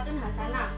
Racun Hasanah.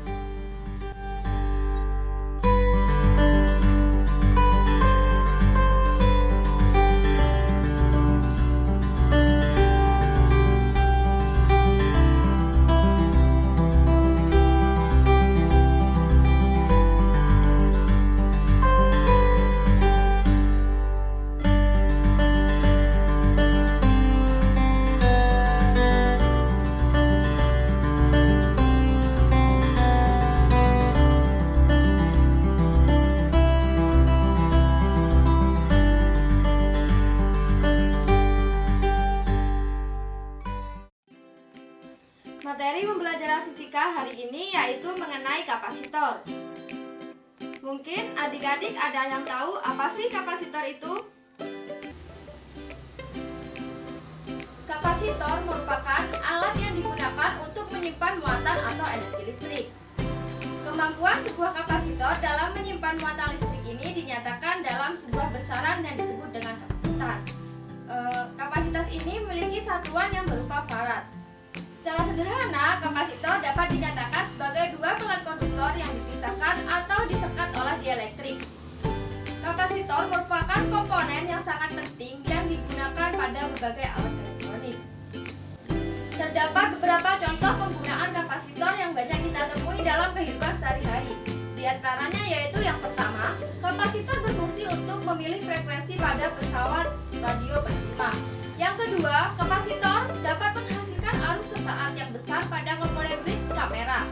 Materi pembelajaran fisika hari ini yaitu mengenai kapasitor. Mungkin adik-adik ada yang tahu apa sih kapasitor itu? Kapasitor merupakan alat yang digunakan untuk menyimpan muatan atau energi listrik. Kemampuan sebuah kapasitor dalam menyimpan muatan listrik ini dinyatakan dalam sebuah besaran yang disebut dengan kapasitas. Kapasitas ini memiliki satuan yang berupa farad. Secara sederhana, kapasitor dapat dinyatakan sebagai dua pelat konduktor yang dipisahkan atau disekat oleh dielektrik. Kapasitor merupakan komponen yang sangat penting yang digunakan pada berbagai alat elektronik. Terdapat beberapa contoh penggunaan kapasitor yang banyak kita temui dalam kehidupan sehari-hari. Di antaranya yaitu yang pertama, kapasitor berfungsi untuk memilih frekuensi pada pesawat radio penerima. Yang kedua, kapasitor dapat menghasilkan arus sesaat yang besar pada komponen bridge kamera.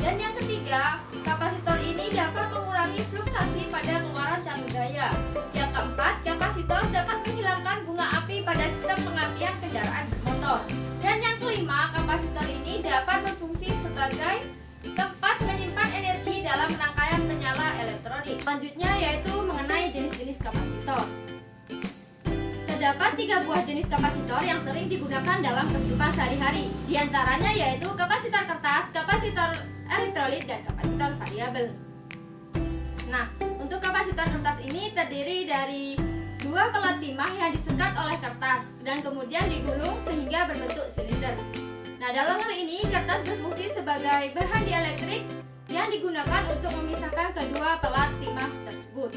Dan yang ketiga, kapasitor ini dapat mengurangi fluktuasi pada keluaran catur daya. Yang keempat, kapasitor dapat menghilangkan bunga api pada sistem pengapian kendaraan bermotor. Dan yang kelima, kapasitor ini dapat berfungsi sebagai tempat menyimpan energi dalam rangkaian penyala elektronik. Selanjutnya yaitu mengenai jenis-jenis kapasitor. Terdapat 3 buah jenis kapasitor yang sering digunakan dalam kehidupan sehari-hari. Di antaranya yaitu kapasitor kertas, kapasitor elektrolit, dan kapasitor variabel. Nah, untuk kapasitor kertas ini terdiri dari 2 pelat timah yang disekat oleh kertas dan kemudian digulung sehingga berbentuk silinder. Nah, dalam hal ini kertas berfungsi sebagai bahan dielektrik yang digunakan untuk memisahkan kedua pelat timah tersebut.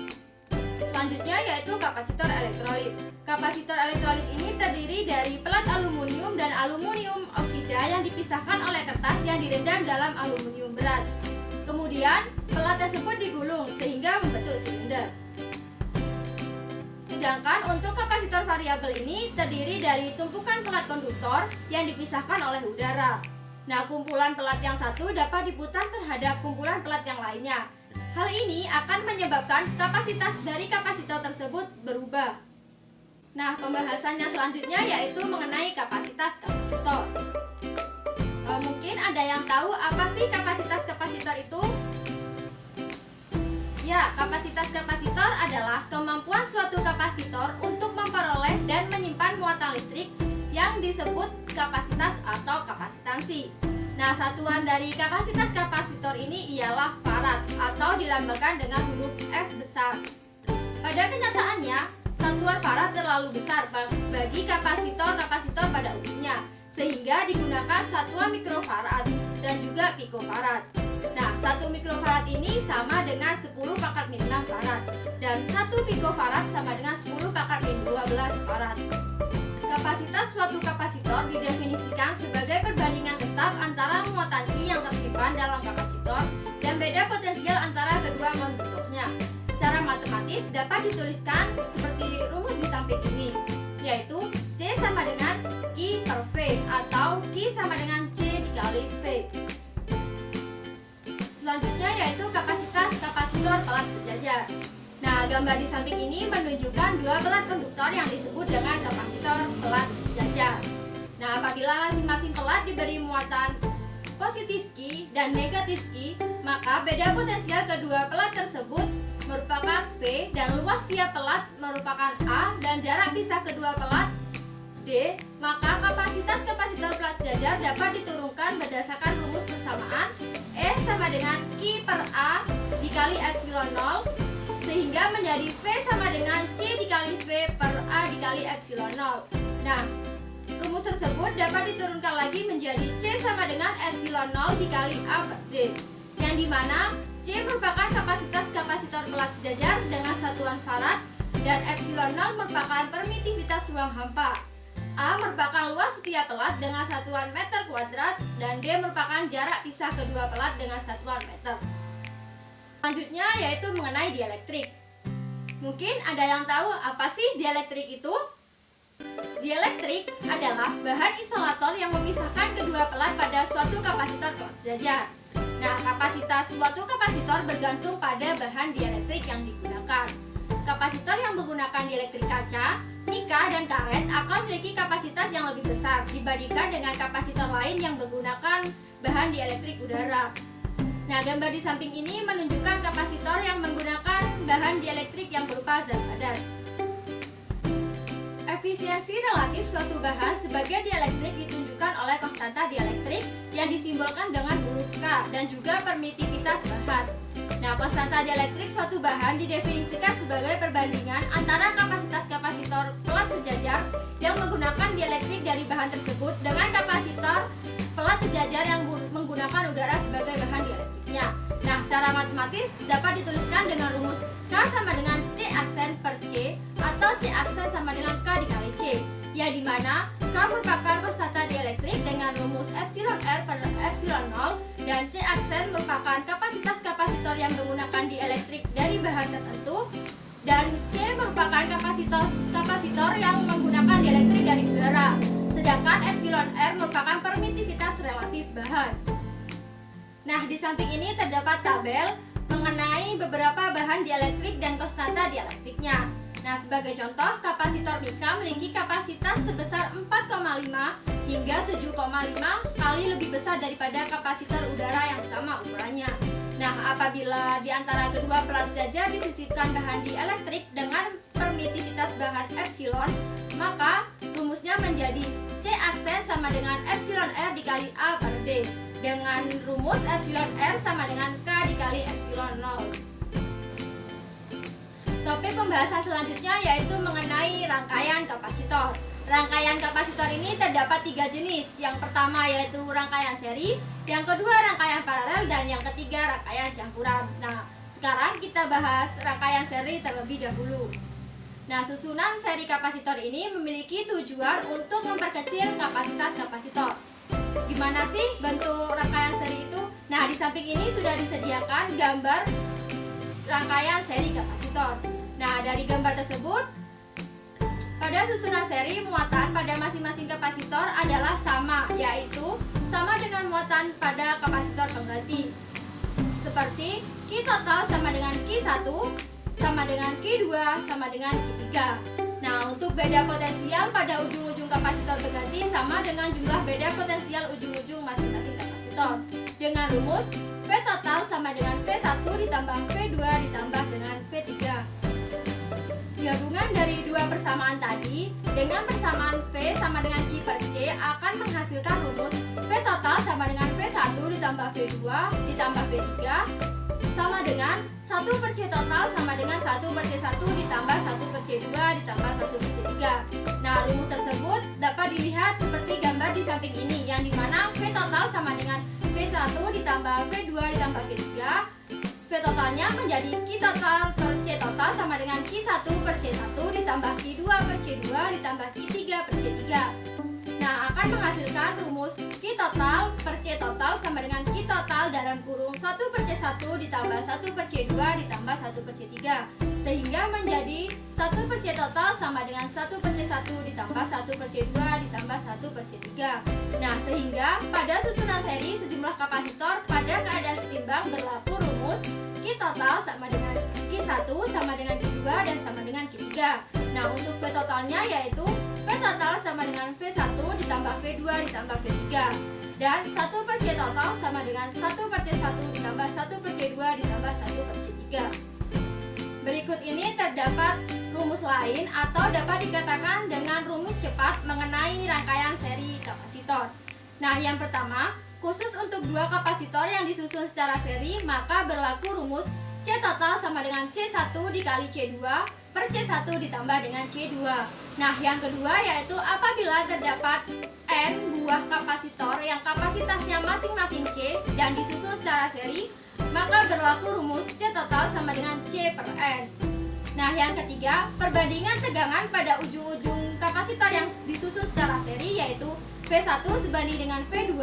Selanjutnya yaitu kapasitor elektrolit. Kapasitor elektrolit ini terdiri dari pelat aluminium dan aluminium oksida yang dipisahkan oleh kertas yang direndam dalam aluminium berat. Kemudian pelat tersebut digulung sehingga membentuk silinder. Sedangkan untuk kapasitor variabel ini terdiri dari tumpukan pelat konduktor yang dipisahkan oleh udara. Nah, kumpulan pelat yang satu dapat diputar terhadap kumpulan pelat yang lainnya. Hal ini akan menyebabkan kapasitas dari kapasitor tersebut berubah. Nah, pembahasannya selanjutnya yaitu mengenai kapasitas kapasitor. Mungkin ada yang tahu apa sih kapasitas kapasitor itu? Ya, kapasitas kapasitor adalah kemampuan suatu kapasitor untuk memperoleh dan menyimpan muatan listrik yang disebut kapasitas atau kapasitansi. Nah, satuan dari kapasitas kapasitor ini ialah farad atau dilambangkan dengan huruf F besar. Pada kenyataannya, satuan farad terlalu besar bagi kapasitor-kapasitor pada umumnya, sehingga digunakan satuan mikrofarad dan juga pikofarad. Nah, 1 mikrofarad ini sama dengan 10 pangkat min 6 farad dan 1 pikofarad sama dengan 10 pangkat min 12 farad. Kapasitas suatu kapasitor didefinisikan sebagai perbandingan tetap antara muatan I yang tersimpan dalam kapasitor dan beda potensial antara kedua konduktornya. Secara matematis dapat dituliskan seperti rumus di samping ini, yaitu C sama dengan Q per V atau Q sama dengan C dikali V. Selanjutnya yaitu kapasitas kapasitor pelat sejajar. Nah, gambar di samping ini menunjukkan 2 pelat konduktor yang disebut dengan kapasitor pelat sejajar. Nah, apabila masing-masing pelat diberi muatan positif Q dan negatif Q, maka beda potensial kedua pelat tersebut merupakan V dan luas tiap pelat merupakan A dan jarak pisah kedua pelat D, maka kapasitas kapasitor pelat sejajar dapat diturunkan berdasarkan rumus persamaan E sama dengan Q per A dikali epsilon 0 sehingga menjadi V sama dengan C dikali V per A dikali epsilon 0. Nah, rumus rumus tersebut dapat diturunkan lagi menjadi C sama dengan epsilon 0 dikali A per D, yang dimana C merupakan kapasitas kapasitor pelat sejajar dengan satuan farad, dan epsilon 0 merupakan permitivitas ruang hampa. A merupakan luas setiap pelat dengan satuan meter kuadrat, dan D merupakan jarak pisah kedua pelat dengan satuan meter. Selanjutnya yaitu mengenai dielektrik. Mungkin ada yang tahu apa sih dielektrik itu? Dielektrik adalah bahan isolator yang memisahkan kedua pelat pada suatu kapasitor pelat sejajar. Nah, kapasitas suatu kapasitor bergantung pada bahan dielektrik yang digunakan. Kapasitor yang menggunakan dielektrik kaca, mika, dan karet akan memiliki kapasitas yang lebih besar dibandingkan dengan kapasitor lain yang menggunakan bahan dielektrik udara. Nah, gambar di samping ini menunjukkan kapasitor yang menggunakan bahan dielektrik yang berupa zat padat. Efisiensi relatif suatu bahan sebagai dielektrik ditunjukkan oleh konstanta dielektrik yang disimbolkan dengan huruf K dan juga permitivitas bahan. Nah, konstanta dielektrik suatu bahan didefinisikan sebagai perbandingan antara kapasitas kapasitor pelat sejajar yang menggunakan dielektrik dari bahan tersebut dengan kapasitor pelat sejajar yang menggunakan udara sebagai bahan dielektriknya. Nah, secara matematis dapat dituliskan dengan rumus K sama dengan C aksen per C atau C aksen sama dengan K dikali C, yang dimana K merupakan konstanta dielektrik dengan rumus epsilon R per epsilon 0, dan C aksen merupakan kapasitas kapasitor yang menggunakan dielektrik dari bahan tertentu, dan C merupakan kapasitor yang menggunakan dielektrik dari udara. Sedangkan epsilon R merupakan permitivitas relatif bahan. Nah, di samping ini terdapat tabel mengenai beberapa bahan dielektrik dan konstanta dielektriknya. Nah, sebagai contoh, kapasitor mika memiliki kapasitas sebesar 4,5 hingga 7,5 kali lebih besar daripada kapasitor udara yang sama ukurannya. Nah, apabila di antara kedua pelat sejajar disisipkan bahan dielektrik dengan permitivitas bahan epsilon, maka rumusnya menjadi C aksen sama dengan epsilon R dikali A per D, dengan rumus epsilon R sama dengan K dikali epsilon 0. Topik pembahasan selanjutnya yaitu mengenai rangkaian kapasitor. Rangkaian kapasitor ini terdapat 3 jenis. Yang pertama yaitu rangkaian seri, yang kedua rangkaian paralel, dan yang ketiga rangkaian campuran. Nah, sekarang kita bahas rangkaian seri terlebih dahulu. Nah, susunan seri kapasitor ini memiliki tujuan untuk memperkecil kapasitas kapasitor. Gimana sih bentuk rangkaian seri itu? Nah, di samping ini sudah disediakan gambar rangkaian seri kapasitor. Nah, dari gambar tersebut, pada susunan seri muatan pada masing-masing kapasitor adalah sama, yaitu sama dengan muatan pada kapasitor pengganti. Seperti Q total sama dengan Q1, sama dengan Q2, sama dengan Q3. Nah, untuk beda potensial pada ujung-ujung kapasitor berganti sama dengan jumlah beda potensial ujung-ujung masing-masing kapasitor, dengan rumus V total sama dengan V1 ditambah V2 ditambah dengan V3. Gabungan dari dua persamaan tadi dengan persamaan V sama dengan Q per C akan menghasilkan rumus V total sama dengan V1 ditambah V2 ditambah V3 sama dengan 1 per C total sama dengan 1 per C1 ditambah 1 per C2 ditambah 1 per C3. Nah, rumus tersebut dapat dilihat seperti gambar di samping ini, yang dimana V total sama dengan V1 ditambah V2 ditambah V3. V totalnya menjadi Q total per C total sama dengan Q1 per C1 ditambah Q2 per C2 ditambah Q3 per C3. Nah, akan menghasilkan rumus Q total per C total sama dengan Q total dalam kurung 1 per C1 ditambah 1 per C2 ditambah 1 per C3, sehingga menjadi 1 per C total sama dengan 1 per C1 ditambah 1 per C2 ditambah 1 per C3. Nah, sehingga pada susunan seri sejumlah kapasitor pada keadaan seimbang berlaku rumus Q total sama dengan Q1 sama dengan Q2 dan sama dengan Q3. Nah, untuk V totalnya yaitu V total sama dengan V1 ditambah V2 ditambah V3, dan 1 per C total sama dengan 1 per C1 ditambah 1 per C2 ditambah 1 per C3. Berikut ini terdapat rumus lain atau dapat dikatakan dengan rumus cepat mengenai rangkaian seri kapasitor. Nah, yang pertama, khusus untuk dua kapasitor yang disusun secara seri, maka berlaku rumus C total sama dengan C1 dikali C2 per C1 ditambah dengan C2. Nah, yang kedua yaitu apabila terdapat N buah kapasitor yang kapasitasnya masing-masing C dan disusun secara seri, maka berlaku rumus C total sama dengan C per N. Nah, yang ketiga, perbandingan tegangan pada ujung-ujung kapasitor yang disusun secara seri yaitu V1 sebanding dengan V2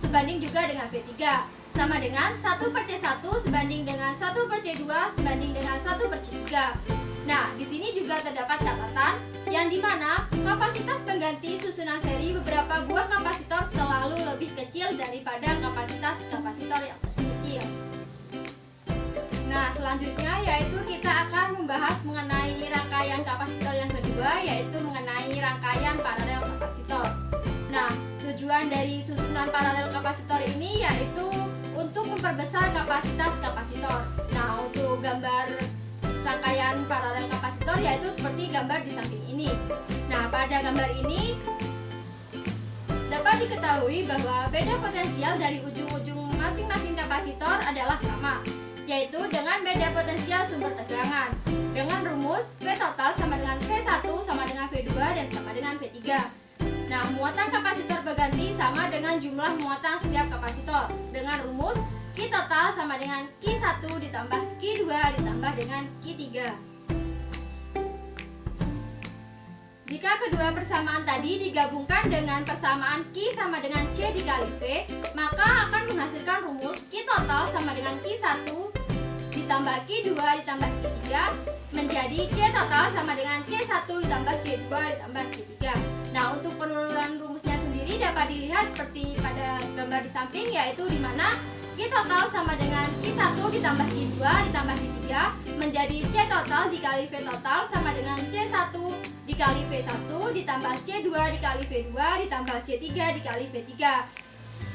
sebanding juga dengan V3 sama dengan 1 per C1 sebanding dengan 1 per C2 sebanding dengan 1 per C3. Nah, di sini juga terdapat catatan yang dimana kapasitas pengganti susunan seri beberapa buah kapasitor selalu lebih kecil daripada kapasitas kapasitor yang masih kecil. Nah, selanjutnya yaitu kita akan membahas mengenai rangkaian kapasitor yang kedua, yaitu mengenai rangkaian paralel kapasitor. Nah, tujuan dari susunan paralel kapasitor ini yaitu untuk memperbesar kapasitas kapasitor. Nah, untuk gambar rangkaian paralel kapasitor yaitu seperti gambar di samping ini. Nah, pada gambar ini dapat diketahui bahwa beda potensial dari ujung-ujung masing-masing kapasitor adalah sama, yaitu dengan beda potensial sumber tegangan dengan rumus V total sama dengan V1 sama dengan V2 dan sama dengan V3. Nah, muatan kapasitor berganti sama dengan jumlah muatan setiap kapasitor dengan rumus Q total sama dengan Q1 ditambah Q2 ditambah dengan Q3. Jika kedua persamaan tadi digabungkan dengan persamaan Q sama dengan C dikali V, maka akan menghasilkan rumus Q total sama dengan Q1 ditambah Q2 ditambah Q3 menjadi C total sama dengan C1 ditambah C2 ditambah C3. Nah, untuk penurunan rumusnya sendiri dapat dilihat seperti pada gambar di samping, yaitu di mana Q total sama dengan Q1 ditambah Q2 ditambah Q3 menjadi C total dikali V total sama dengan C1 dikali V1 ditambah C2 dikali V2 ditambah C3 dikali V3,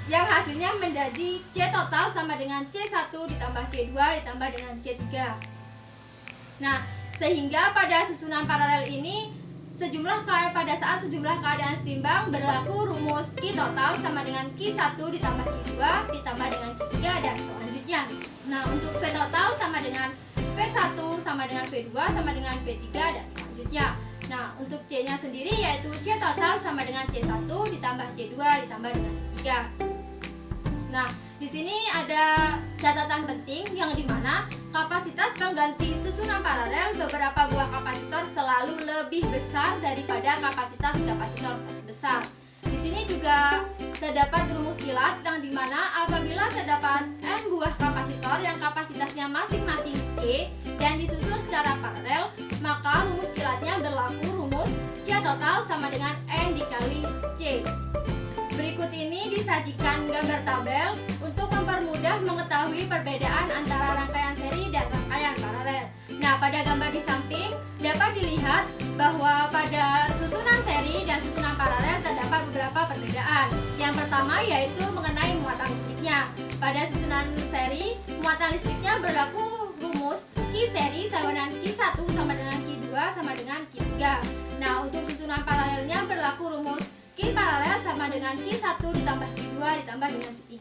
yang hasilnya menjadi C total sama dengan C1 ditambah C2 ditambah dengan C3. Nah, sehingga pada susunan paralel ini pada saat sejumlah keadaan setimbang berlaku rumus Q total sama dengan Q1 ditambah Q2 ditambah dengan Q3 dan selanjutnya. Nah, untuk V total sama dengan V1 sama dengan V2 sama dengan V3 dan selanjutnya. Nah, untuk C-nya sendiri yaitu C total sama dengan C1 ditambah C2 ditambah dengan C3. Nah, di sini ada catatan penting yang dimana kapasitas pengganti susunan paralel beberapa buah kapasitor selalu lebih besar daripada kapasitas kapasitor besar. Di sini juga terdapat rumus kilat yang dimana apabila terdapat N buah kapasitor yang kapasitasnya masing-masing C dan disusun secara paralel, maka rumus kilatnya berlaku rumus C total sama dengan N dikali C. Berikut ini disajikan gambar tabel untuk mempermudah mengetahui perbedaan antara rangkaian seri dan rangkaian paralel. Nah, pada gambar di samping dapat dilihat bahwa pada susunan seri dan susunan paralel terdapat beberapa perbedaan. Yang pertama yaitu mengenai muatan listriknya. Pada susunan seri, muatan listriknya berlaku rumus Q seri sama dengan Q1 sama dengan Q2 sama dengan Q3. Nah, untuk susunan paralelnya berlaku rumus Q paralel sama dengan Q1 ditambah Q2 ditambah dengan Q3.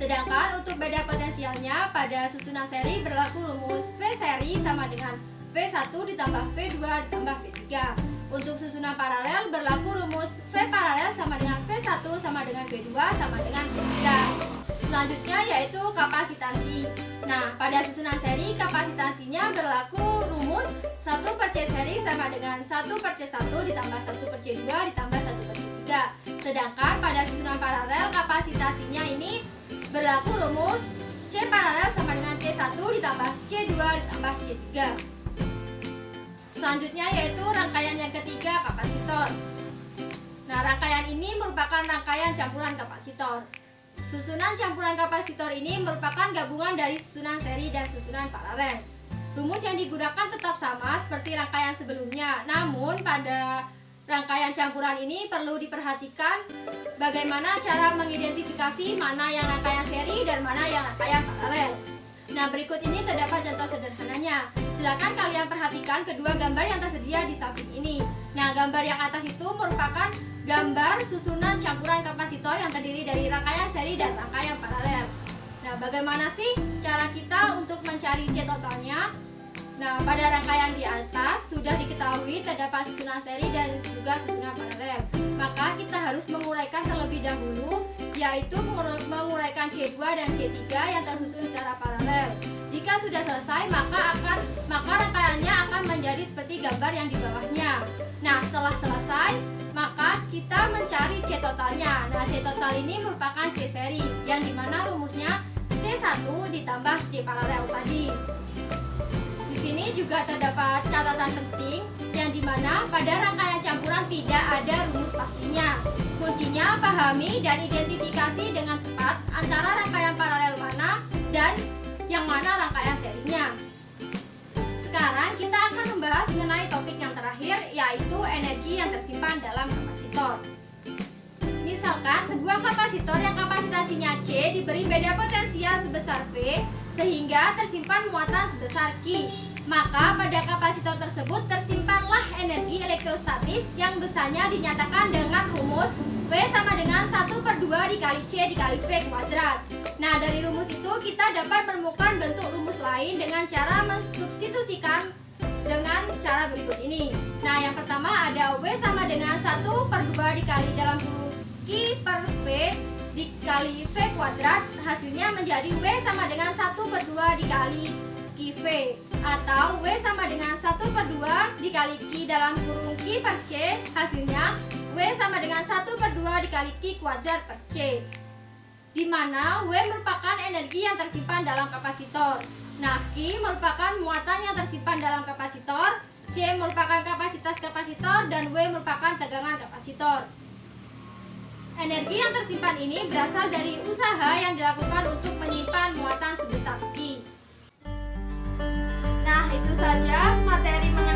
Sedangkan untuk beda potensialnya pada susunan seri berlaku rumus V seri sama dengan V1 ditambah V2 ditambah V3. Untuk susunan paralel berlaku rumus V paralel sama dengan V1 sama dengan V2 sama dengan V3. Selanjutnya yaitu kapasitansi. Nah, pada susunan seri kapasitansinya berlaku rumus 1 per C seri sama dengan 1 per C1 ditambah 1 per C2 ditambah 1 per C3. Sedangkan pada susunan paralel kapasitansinya ini berlaku rumus C paralel sama dengan C1 ditambah C2 ditambah C3. Selanjutnya yaitu rangkaian yang ketiga, kapasitor. Nah, rangkaian ini merupakan rangkaian campuran kapasitor. Susunan campuran kapasitor ini merupakan gabungan dari susunan seri dan susunan paralel. Rumus yang digunakan tetap sama seperti rangkaian sebelumnya, namun pada rangkaian campuran ini perlu diperhatikan bagaimana cara mengidentifikasi mana yang rangkaian seri dan mana yang rangkaian paralel. Nah, berikut ini terdapat contoh sederhananya. Silakan kalian perhatikan kedua gambar yang tersedia di samping ini. Nah, gambar yang atas itu merupakan gambar susunan campuran kapasitor yang terdiri dari rangkaian seri dan rangkaian paralel. Nah, bagaimana sih cara kita untuk mencari C totalnya? Nah, pada rangkaian di atas sudah diketahui terdapat susunan seri dan juga susunan paralel. Maka kita harus menguraikan terlebih dahulu, yaitu menguraikan C2 dan C3 yang tersusun secara paralel. Jika sudah selesai, maka rangkaiannya akan menjadi seperti gambar yang di bawahnya. Nah, setelah selesai, maka kita mencari C totalnya. Nah, C total ini merupakan C seri, yang dimana rumusnya C1 ditambah C paralel tadi. Di sini juga terdapat catatan penting, yang dimana pada rangkaian campuran tidak ada rumus pastinya. Kuncinya pahami dan identifikasi dengan tepat antara rangkaian paralel mana dan yang mana rangkaian serinya. Sekarang kita akan membahas mengenai topik yang terakhir, yaitu energi yang tersimpan dalam kapasitor. Misalkan sebuah kapasitor yang kapasitansinya C diberi beda potensial sebesar V sehingga tersimpan muatan sebesar Q. Maka pada kapasitor tersebut tersimpanlah energi elektrostatis yang besarnya dinyatakan dengan rumus V sama dengan 1/2 dikali C dikali V kuadrat. Nah, dari rumus itu kita dapat menemukan bentuk rumus lain dengan cara mensubstitusikan dengan cara berikut ini. Nah, yang pertama ada V sama dengan 1/2 dikali dalam kurung Q per V dikali V kuadrat, hasilnya menjadi V sama dengan 1/2 dikali QV, atau V sama dengan 1/2 dikali Q dalam kurung Q per C, hasilnya V sama dengan 1/2 dikali Q kuadrat per C, di mana V merupakan energi yang tersimpan dalam kapasitor. Nah, Q merupakan muatan yang tersimpan dalam kapasitor, C merupakan kapasitas kapasitor, dan W merupakan tegangan kapasitor. Energi yang tersimpan ini berasal dari usaha yang dilakukan untuk menyimpan muatan sebesar Q. Nah, itu saja materi mengenai